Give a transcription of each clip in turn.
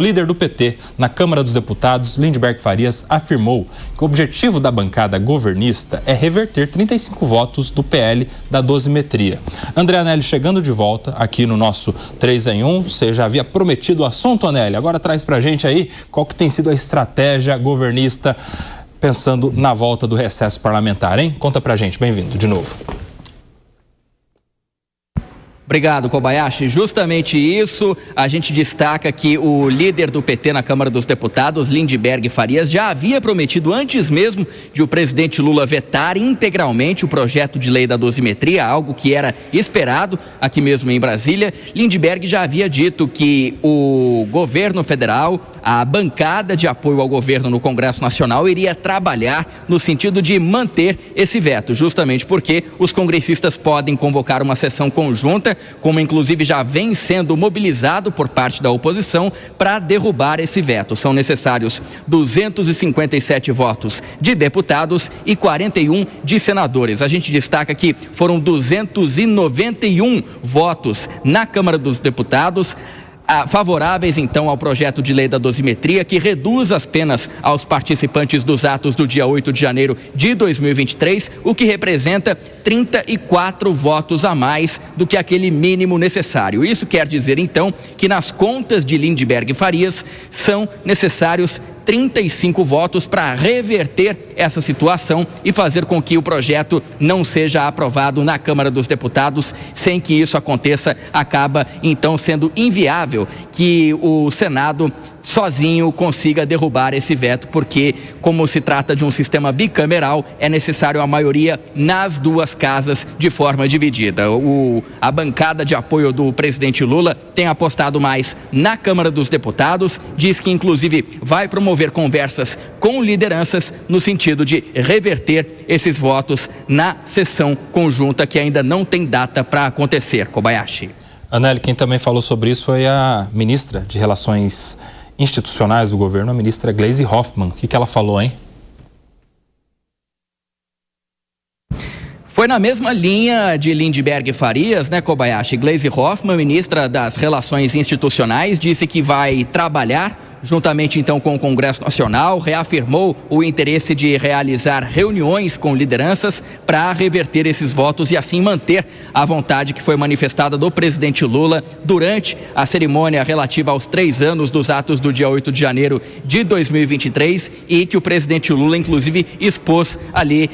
O líder do PT na Câmara dos Deputados, Lindbergh Farias, afirmou que o objetivo da bancada governista é reverter 35 votos do PL da dosimetria. André Anelli chegando de volta aqui no nosso 3 em 1. Você já havia prometido o assunto, Anelli. Agora traz pra gente aí qual que tem sido a estratégia governista pensando na volta do recesso parlamentar, hein? Conta pra gente. Bem-vindo de novo. Obrigado, Kobayashi. Justamente isso, a gente destaca que o líder do PT na Câmara dos Deputados, Lindbergh Farias, já havia prometido antes mesmo de o presidente Lula vetar integralmente o projeto de lei da dosimetria, algo que era esperado aqui mesmo em Brasília. Lindbergh já havia dito que o governo federal, a bancada de apoio ao governo no Congresso Nacional, iria trabalhar no sentido de manter esse veto, justamente porque os congressistas podem convocar uma sessão conjunta, como inclusive já vem sendo mobilizado por parte da oposição para derrubar esse veto. São necessários 257 votos de deputados e 41 de senadores. A gente destaca que foram 291 votos na Câmara dos Deputados, favoráveis então ao projeto de lei da dosimetria, que reduz as penas aos participantes dos atos do dia 8 de janeiro de 2023, o que representa 34 votos a mais do que aquele mínimo necessário. Isso quer dizer então que nas contas de Lindbergh Farias são necessários 35 votos para reverter essa situação e fazer com que o projeto não seja aprovado na Câmara dos Deputados. Sem que isso aconteça, acaba então sendo inviável que o Senado sozinho consiga derrubar esse veto, porque como se trata de um sistema bicameral, é necessário a maioria nas duas casas de forma dividida. A bancada de apoio do presidente Lula tem apostado mais na Câmara dos Deputados, diz que inclusive vai promover conversas com lideranças no sentido de reverter esses votos na sessão conjunta, que ainda não tem data para acontecer. Kobayashi. Anelli, quem também falou sobre isso foi a ministra de Relações Institucionais do governo, a ministra Gleisi Hoffmann. O que ela falou, hein? Foi na mesma linha de Lindbergh Farias, né, Kobayashi? Gleisi Hoffmann, ministra das Relações Institucionais, disse que vai trabalhar juntamente então com o Congresso Nacional, reafirmou o interesse de realizar reuniões com lideranças para reverter esses votos e assim manter a vontade que foi manifestada do presidente Lula durante a cerimônia relativa aos 3 anos dos atos do dia 8 de janeiro de 2023 e que o presidente Lula inclusive expôs ali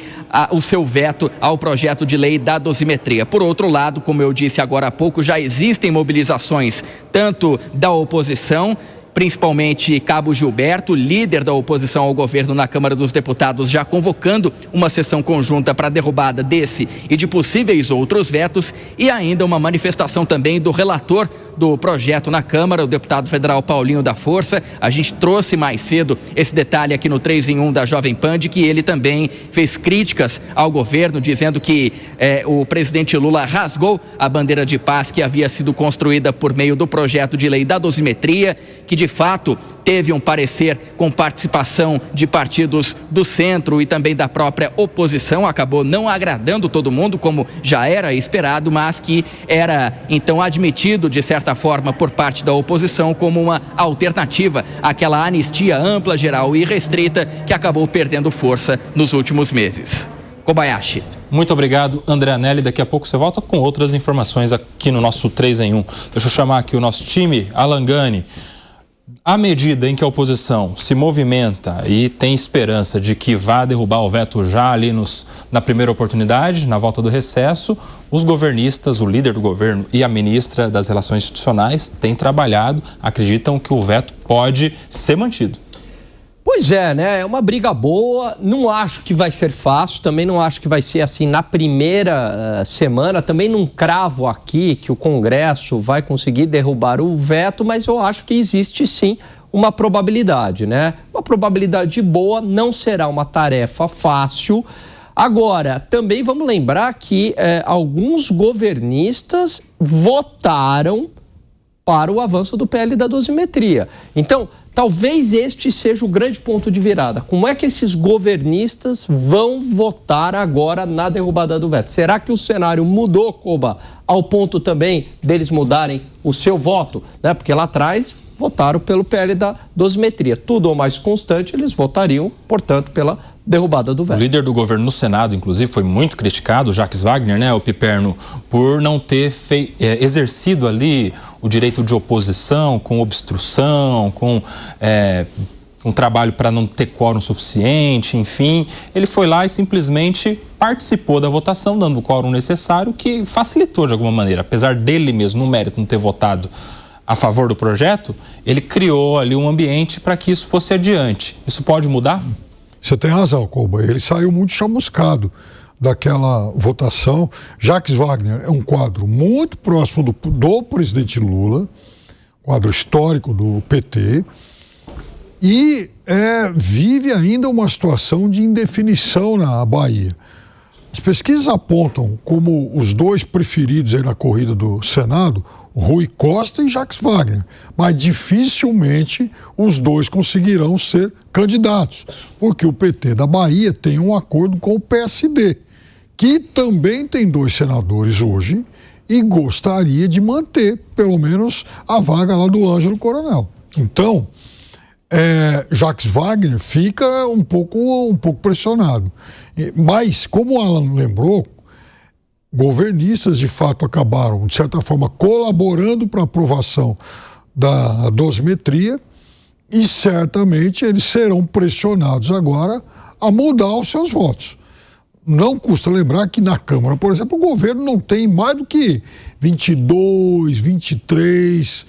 o seu veto ao projeto de lei da dosimetria. Por outro lado, como eu disse agora há pouco, já existem mobilizações tanto da oposição, principalmente Cabo Gilberto, líder da oposição ao governo na Câmara dos Deputados, já convocando uma sessão conjunta para a derrubada desse e de possíveis outros vetos, e ainda uma manifestação também do relator do projeto na Câmara, o deputado federal Paulinho da Força. A gente trouxe mais cedo esse detalhe aqui no 3 em 1 da Jovem Pan, de que ele também fez críticas ao governo, dizendo que o presidente Lula rasgou a bandeira de paz que havia sido construída por meio do projeto de lei da dosimetria, que de fato teve um parecer com participação de partidos do centro e também da própria oposição, acabou não agradando todo mundo, como já era esperado, mas que era então admitido de certa forma por parte da oposição como uma alternativa àquela anistia ampla, geral e restrita que acabou perdendo força nos últimos meses. Kobayashi. Muito obrigado, André Anelli. Daqui a pouco você volta com outras informações aqui no nosso 3 em 1. Deixa eu chamar aqui o nosso time, Alan Gani. À medida em que a oposição se movimenta e tem esperança de que vá derrubar o veto já ali na primeira oportunidade, na volta do recesso, os governistas, o líder do governo e a ministra das Relações Institucionais têm trabalhado, acreditam que o veto pode ser mantido. Pois é, né? É uma briga boa, não acho que vai ser fácil, também não acho que vai ser assim na primeira semana, também não cravo aqui que o Congresso vai conseguir derrubar o veto, mas eu acho que existe sim uma probabilidade, né? Uma probabilidade boa, não será uma tarefa fácil. Agora, também vamos lembrar que alguns governistas votaram para o avanço do PL da dosimetria. Então, talvez este seja o grande ponto de virada. Como é que esses governistas vão votar agora na derrubada do veto? Será que o cenário mudou, Koba, ao ponto também deles mudarem o seu voto? Né? Porque lá atrás votaram pelo PL da dosimetria. Tudo ou mais constante, eles votariam, portanto, pela derrubada do veto. O líder do governo no Senado, inclusive, foi muito criticado, o Jacques Wagner, né, o Piperno, por não ter exercido ali o direito de oposição, com obstrução, com um trabalho para não ter quórum suficiente, enfim. Ele foi lá e simplesmente participou da votação, dando o quórum necessário, que facilitou de alguma maneira. Apesar dele mesmo, no mérito, não ter votado a favor do projeto, ele criou ali um ambiente para que isso fosse adiante. Isso pode mudar? Você tem razão, Koba. Ele saiu muito chamuscado daquela votação. Jacques Wagner é um quadro muito próximo do presidente Lula, quadro histórico do PT, e vive ainda uma situação de indefinição na Bahia. As pesquisas apontam como os dois preferidos aí na corrida do Senado, Rui Costa e Jacques Wagner, mas dificilmente os dois conseguirão ser candidatos, porque o PT da Bahia tem um acordo com o PSD, que também tem 2 senadores hoje e gostaria de manter, pelo menos, a vaga lá do Ângelo Coronel. Então, Jacques Wagner fica um pouco pressionado. Mas, como o Alan lembrou, governistas de fato acabaram, de certa forma, colaborando para a aprovação da dosimetria e certamente eles serão pressionados agora a mudar os seus votos. Não custa lembrar que na Câmara, por exemplo, o governo não tem mais do que 22, 23%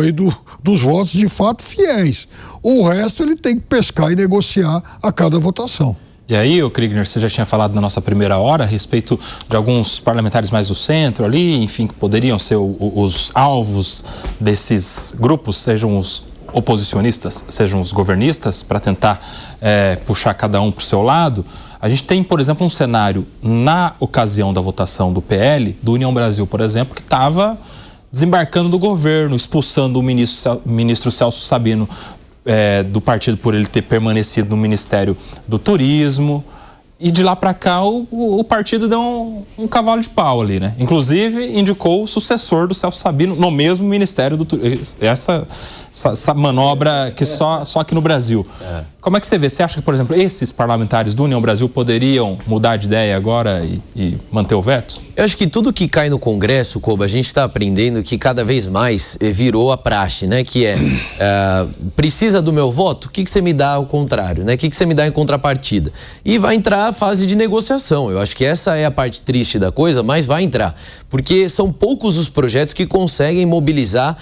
aí dos votos de fato fiéis. O resto ele tem que pescar e negociar a cada votação. E aí, Kriegner, você já tinha falado na nossa primeira hora a respeito de alguns parlamentares mais do centro ali, enfim, que poderiam ser os alvos desses grupos, sejam os oposicionistas, sejam os governistas, para tentar puxar cada um para o seu lado. A gente tem, por exemplo, um cenário na ocasião da votação do PL, do União Brasil, por exemplo, que estava desembarcando do governo, expulsando o ministro Celso Sabino do partido por ele ter permanecido no Ministério do Turismo. E de lá para cá o partido deu um cavalo de pau ali, né? Inclusive indicou o sucessor do Celso Sabino no mesmo Ministério do Turismo. Essa manobra que só aqui no Brasil. Como é que você vê? Você acha que, por exemplo, esses parlamentares do União Brasil poderiam mudar de ideia agora e manter o veto? Eu acho que tudo que cai no Congresso, Koba, a gente está aprendendo que cada vez mais virou a praxe, né? Que precisa do meu voto? O que você me dá ao contrário, né? O que você me dá em contrapartida? E vai entrar a fase de negociação. Eu acho que essa é a parte triste da coisa, mas vai entrar. Porque são poucos os projetos que conseguem mobilizar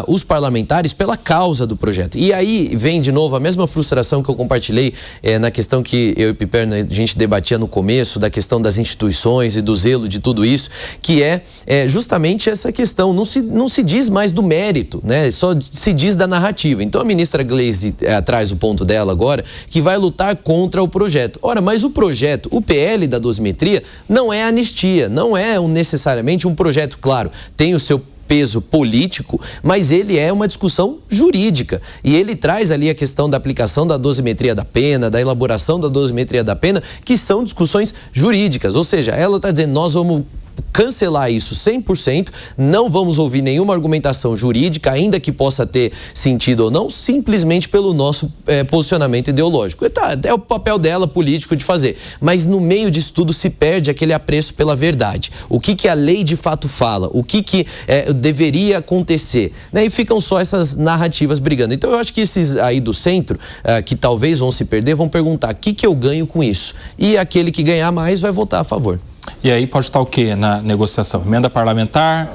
os parlamentares pela causa do projeto. E aí vem de novo a mesma frustração que eu compartilhei na questão que eu e o Piperno a gente debatia no começo, da questão das instituições e do zelo de tudo isso, que é justamente essa questão. Não se diz mais do mérito, né? Só se diz da narrativa. Então a ministra Gleisi traz o ponto dela agora, que vai lutar contra o projeto. Ora, mas o projeto, o PL da dosimetria, não é anistia, não é necessariamente um projeto, claro, tem o seu peso político, mas ele é uma discussão jurídica e ele traz ali a questão da aplicação da dosimetria da pena, da elaboração da dosimetria da pena, que são discussões jurídicas, ou seja, ela está dizendo, nós vamos cancelar isso 100%, não vamos ouvir nenhuma argumentação jurídica, ainda que possa ter sentido ou não, simplesmente pelo nosso posicionamento ideológico. É o papel dela, político, de fazer. Mas no meio disso tudo se perde aquele apreço pela verdade. O que a lei de fato fala, o que deveria acontecer, né? E ficam só essas narrativas brigando. Então eu acho que esses aí do centro, que talvez vão se perder, vão perguntar, o que eu ganho com isso? E aquele que ganhar mais vai votar a favor. E aí pode estar o quê na negociação? Emenda parlamentar,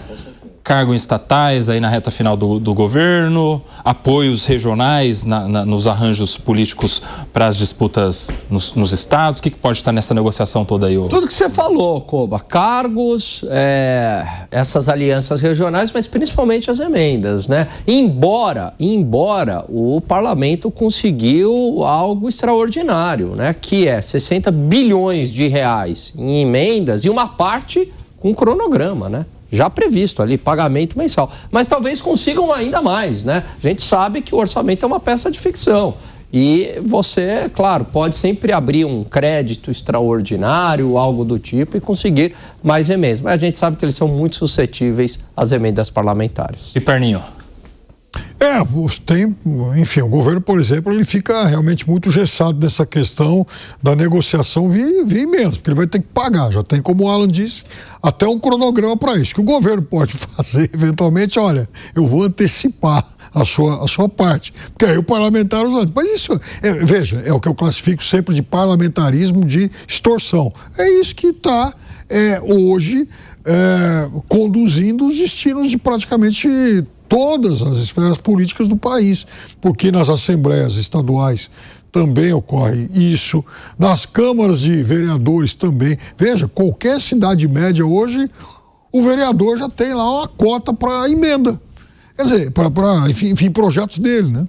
cargos estatais aí na reta final do governo, apoios regionais nos arranjos políticos para as disputas nos estados. O que pode estar nessa negociação toda aí? Tudo que você falou, Koba. Cargos, essas alianças regionais, mas principalmente as emendas, né? Embora o parlamento conseguiu algo extraordinário, né? Que é 60 bilhões de reais em emendas e uma parte com cronograma, né? Já previsto ali, pagamento mensal. Mas talvez consigam ainda mais, né? A gente sabe que o orçamento é uma peça de ficção. E você, claro, pode sempre abrir um crédito extraordinário, algo do tipo, e conseguir mais emendas. Mas a gente sabe que eles são muito suscetíveis às emendas parlamentares. E Perninho? Enfim, o governo, por exemplo, ele fica realmente muito engessado dessa questão da negociação via emendas, porque ele vai ter que pagar. Já tem, como o Alan disse, até um cronograma para isso, que o governo pode fazer, eventualmente, olha, eu vou antecipar a sua parte, porque aí o parlamentar usa. Mas isso, veja, é o que eu classifico sempre de parlamentarismo de extorsão. É isso que está hoje conduzindo os destinos de praticamente todas as esferas políticas do país, porque nas assembleias estaduais também ocorre isso, nas câmaras de vereadores também. Veja, qualquer cidade média hoje, o vereador já tem lá uma cota para emenda. Quer dizer, para enfim, projetos dele, né?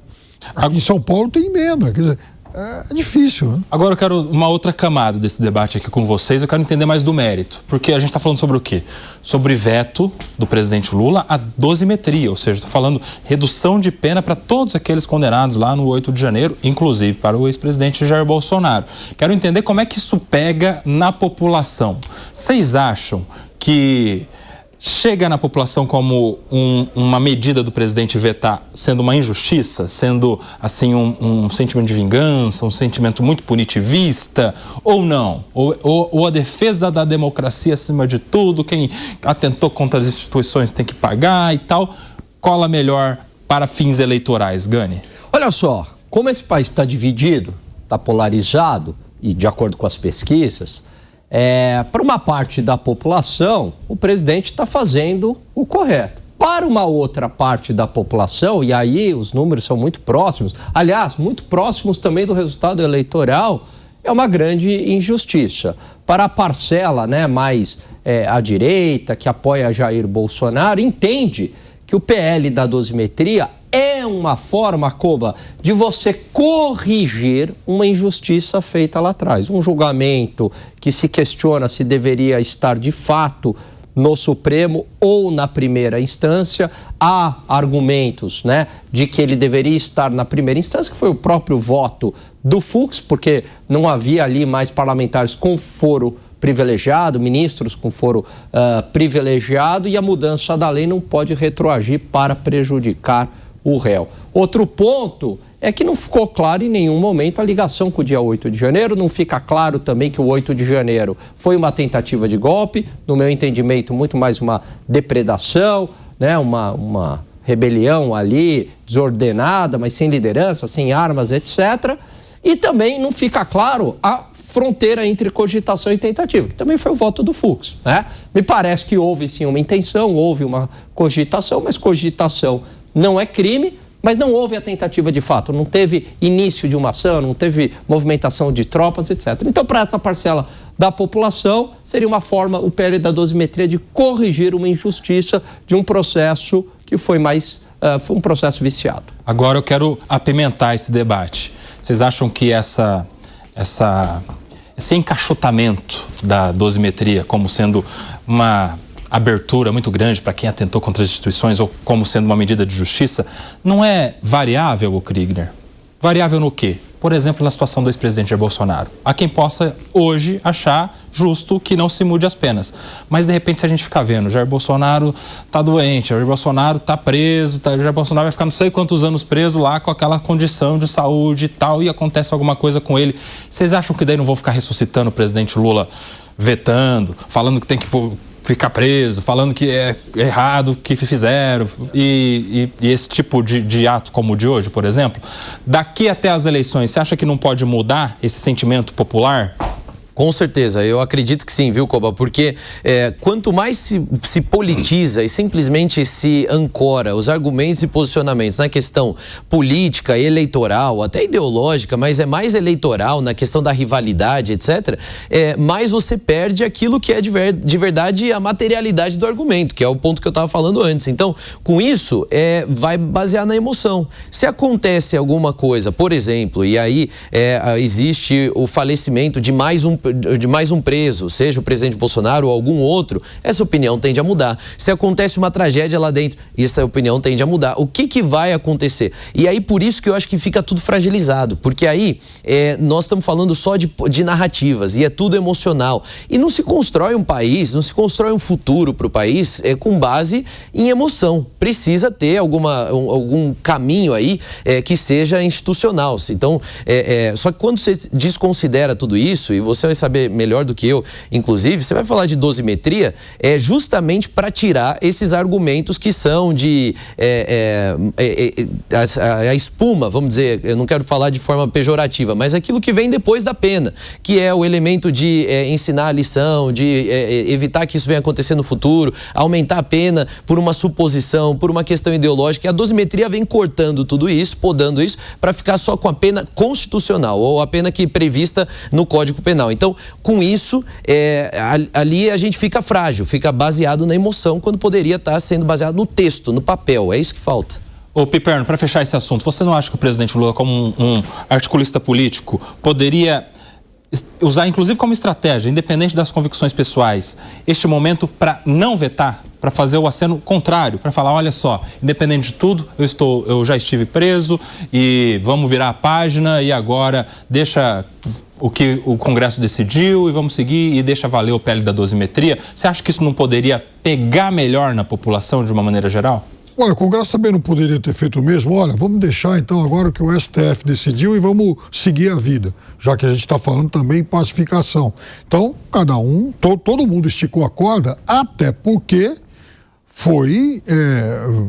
Aqui em São Paulo tem emenda, quer dizer, é difícil, né? Agora eu quero uma outra camada desse debate aqui com vocês, eu quero entender mais do mérito, porque a gente está falando sobre o quê? Sobre veto do presidente Lula à dosimetria, ou seja, estou falando redução de pena para todos aqueles condenados lá no 8 de janeiro, inclusive para o ex-presidente Jair Bolsonaro. Quero entender como é que isso pega na população. Vocês acham que chega na população como uma medida do presidente vetar sendo uma injustiça, sendo assim um sentimento de vingança, um sentimento muito punitivista, ou não? Ou a defesa da democracia acima de tudo, quem atentou contra as instituições tem que pagar e tal, cola melhor para fins eleitorais, Gani? Olha só, como esse país está dividido, está polarizado, e de acordo com as pesquisas, para uma parte da população, o presidente está fazendo o correto. Para uma outra parte da população, e aí os números são muito próximos, aliás, muito próximos também do resultado eleitoral, é uma grande injustiça. Para a parcela, né, mais à direita, que apoia Jair Bolsonaro, entende que o PL da dosimetria é uma forma, Koba, de você corrigir uma injustiça feita lá atrás. Um julgamento que se questiona se deveria estar de fato no Supremo ou na primeira instância. Há argumentos, né, de que ele deveria estar na primeira instância, que foi o próprio voto do Fux, porque não havia ali mais parlamentares com foro privilegiado, ministros com foro privilegiado, e a mudança da lei não pode retroagir para prejudicar o réu. Outro ponto é que não ficou claro em nenhum momento a ligação com o dia 8 de janeiro, não fica claro também que o 8 de janeiro foi uma tentativa de golpe, no meu entendimento muito mais uma depredação, né, uma rebelião ali desordenada, mas sem liderança, sem armas, etc. E também não fica claro a fronteira entre cogitação e tentativa, que também foi o voto do Fux, né? Me parece que houve sim uma intenção, houve uma cogitação, mas cogitação não é crime, mas não houve a tentativa de fato, não teve início de uma ação, não teve movimentação de tropas, etc. Então, para essa parcela da população, seria uma forma, o PL da dosimetria, de corrigir uma injustiça de um processo que foi foi um processo viciado. Agora eu quero apimentar esse debate. Vocês acham que esse encaixotamento da dosimetria como sendo uma abertura muito grande para quem atentou contra as instituições ou como sendo uma medida de justiça, não é variável, Kriegner? Variável no quê? Por exemplo, na situação do ex-presidente Jair Bolsonaro. Há quem possa hoje achar justo que não se mude as penas. Mas, de repente, se a gente ficar vendo, Jair Bolsonaro está doente, Jair Bolsonaro está preso, Jair Bolsonaro vai ficar não sei quantos anos preso lá com aquela condição de saúde e tal, e acontece alguma coisa com ele. Vocês acham que daí não vão ficar ressuscitando o presidente Lula, vetando, falando que tem que ficar preso, falando que é errado o que fizeram, e esse tipo de ato como o de hoje, por exemplo? Daqui até as eleições, você acha que não pode mudar esse sentimento popular? Com certeza, eu acredito que sim, viu, Koba? Porque quanto mais se politiza e simplesmente se ancora os argumentos e posicionamentos na questão política, eleitoral, até ideológica, mas é mais eleitoral, na questão da rivalidade, etc., mais você perde aquilo que é de verdade a materialidade do argumento, que é o ponto que eu estava falando antes. Então, com isso, vai basear na emoção. Se acontece alguma coisa, por exemplo, e aí existe o falecimento de mais de mais um preso, seja o presidente Bolsonaro ou algum outro, essa opinião tende a mudar. Se acontece uma tragédia lá dentro, essa opinião tende a mudar. O que vai acontecer? E aí, por isso que eu acho que fica tudo fragilizado, porque aí nós estamos falando só de narrativas e é tudo emocional. E não se constrói um país, não se constrói um futuro para o país com base em emoção. Precisa ter algum caminho aí que seja institucional. Então, só que quando você desconsidera tudo isso, e você vai saber melhor do que eu, inclusive, você vai falar de dosimetria, justamente para tirar esses argumentos que são de a espuma, vamos dizer, eu não quero falar de forma pejorativa, mas aquilo que vem depois da pena, que é o elemento de ensinar a lição, de evitar que isso venha acontecer no futuro, aumentar a pena por uma suposição, por uma questão ideológica. E a dosimetria vem cortando tudo isso, podando isso, para ficar só com a pena constitucional, ou a pena que é prevista no Código Penal. Então, com isso, ali a gente fica frágil, fica baseado na emoção, quando poderia estar sendo baseado no texto, no papel. É isso que falta. Ô Piperno, para fechar esse assunto, você não acha que o presidente Lula, como um articulista político, poderia usar, inclusive como estratégia, independente das convicções pessoais, este momento para não vetar, para fazer o aceno contrário, para falar, olha só, independente de tudo, eu já estive preso e vamos virar a página e agora deixa o que o Congresso decidiu e vamos seguir e deixa valer o PL da dosimetria? Você acha que isso não poderia pegar melhor na população de uma maneira geral? Olha, o Congresso também não poderia ter feito o mesmo. Olha, vamos deixar então agora o que o STF decidiu e vamos seguir a vida, já que a gente está falando também em pacificação. Então, cada um, todo mundo esticou a corda, até porque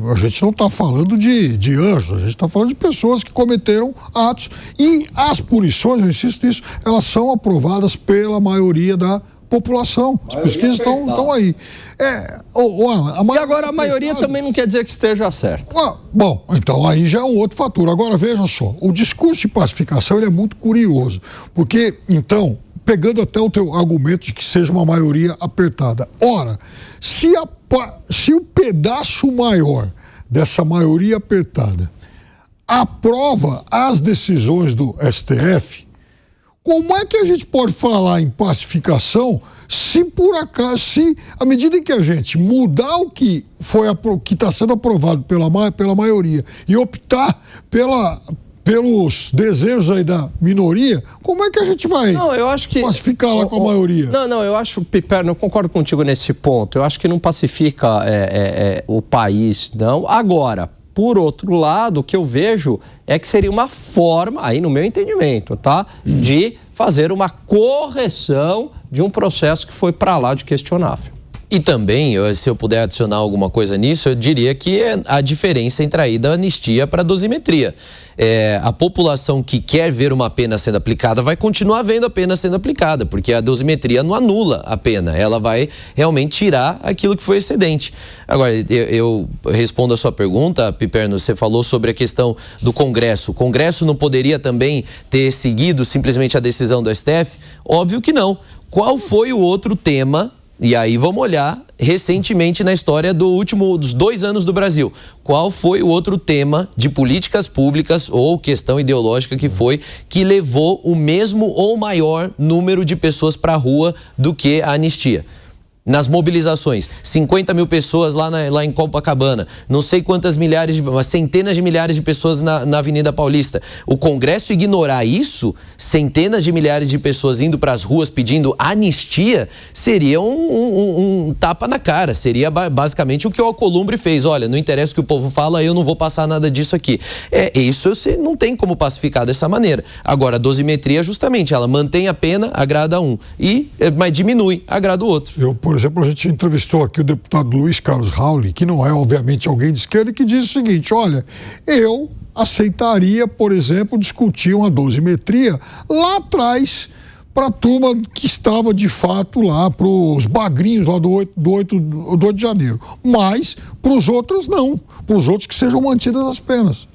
a gente não está falando de anjos, a gente está falando de pessoas que cometeram atos. E as punições, eu insisto nisso, elas são aprovadas pela maioria da população. As pesquisas estão aí. E agora a maioria também não quer dizer que esteja certo. Bom, então aí já é um outro fator. Agora veja só, o discurso de pacificação ele é muito curioso, porque então, pegando até o teu argumento de que seja uma maioria apertada, ora, se o pedaço maior dessa maioria apertada aprova as decisões do STF, como é que a gente pode falar em pacificação se por acaso, à medida em que a gente mudar o que está sendo aprovado pela maioria e optar pelos desejos aí da minoria, como é que a gente vai pacificá-la com a maioria? Eu acho, Piperno, eu concordo contigo nesse ponto. Eu acho que não pacifica o país, não. Agora, por outro lado, o que eu vejo é que seria uma forma, aí no meu entendimento, tá? De fazer uma correção de um processo que foi para lá de questionável. E também, se eu puder adicionar alguma coisa nisso, eu diria que é a diferença entre a ida da anistia para a dosimetria. A população que quer ver uma pena sendo aplicada vai continuar vendo a pena sendo aplicada, porque a dosimetria não anula a pena, ela vai realmente tirar aquilo que foi excedente. Agora, eu respondo a sua pergunta, Piperno, você falou sobre a questão do Congresso. O Congresso não poderia também ter seguido simplesmente a decisão do STF? Óbvio que não. Qual foi o outro tema? E aí vamos olhar recentemente na história dos 2 anos do Brasil. Qual foi o outro tema de políticas públicas ou questão ideológica que levou o mesmo ou maior número de pessoas para a rua do que a anistia? Nas mobilizações, 50 mil pessoas lá em Copacabana, não sei quantas centenas de milhares de pessoas na Avenida Paulista. O Congresso ignorar isso, centenas de milhares de pessoas indo para as ruas pedindo anistia, seria um tapa na cara, seria basicamente o que o Alcolumbre fez. Olha, não interessa o que o povo fala, eu não vou passar nada disso aqui. Isso você não tem como pacificar dessa maneira. Agora, a dosimetria, justamente, ela mantém a pena, agrada um, mas diminui, agrada o outro. Por exemplo, a gente entrevistou aqui o deputado Luiz Carlos Rauli, que não é, obviamente, alguém de esquerda, e que diz o seguinte: olha, eu aceitaria, por exemplo, discutir uma dosimetria lá atrás para a turma que estava, de fato, lá, para os bagrinhos lá do 8 de janeiro. Mas, para os outros, não. Para os outros que sejam mantidas as penas.